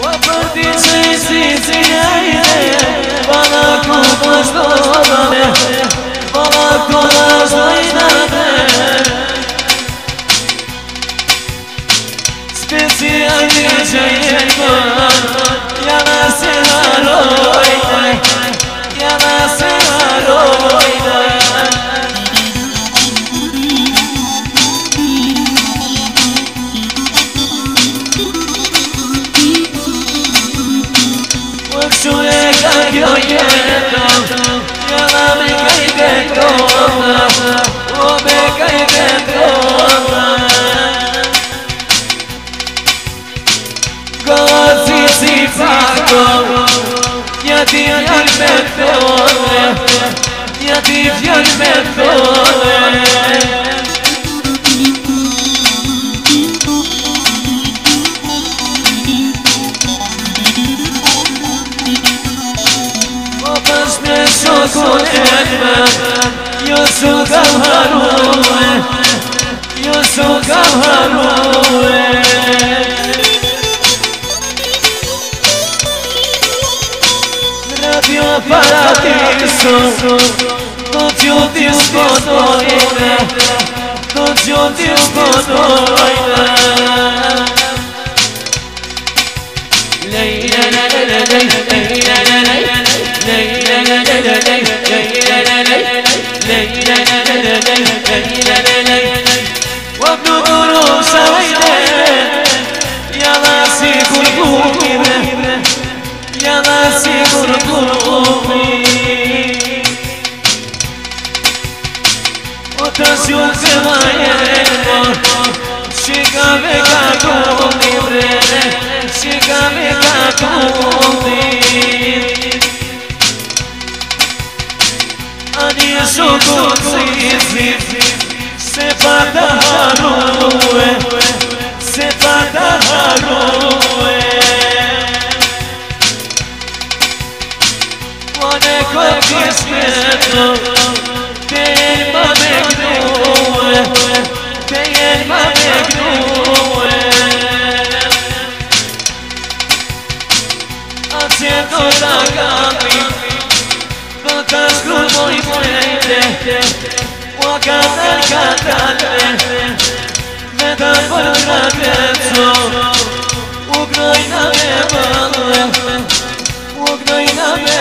Po për ti që i si cilejne, bana ku pështodane, bana ku nashtojnate. Specijalni që jetën, jana se harojne, jana se harojne. Shule ka kjo jetën, jana me kajte tonë, o me kajte tonë. Gazi si fako, ja ti fjall me tonë, ja ti fjall me tonë. Jo su kam harue, jo su kam harue. Radio Paradiso, do t'ju t'i shkodojne, do t'ju t'i shkodojne. وابن دروس ويدين يا ناسي قلبي يا ناسي قلبي وتسيوك زمايين شيكا بكا قلبي شيكا بكا قلبي Ani shukut si se pa ta harue, se pa ta harue. One ko kismeto, te jelma me gnue, te jelma me gnue. Atje do ta kapim, do ta shkruaj frejte, o katal, me ta për krateco, u gnojna me bëllë, u gnojna me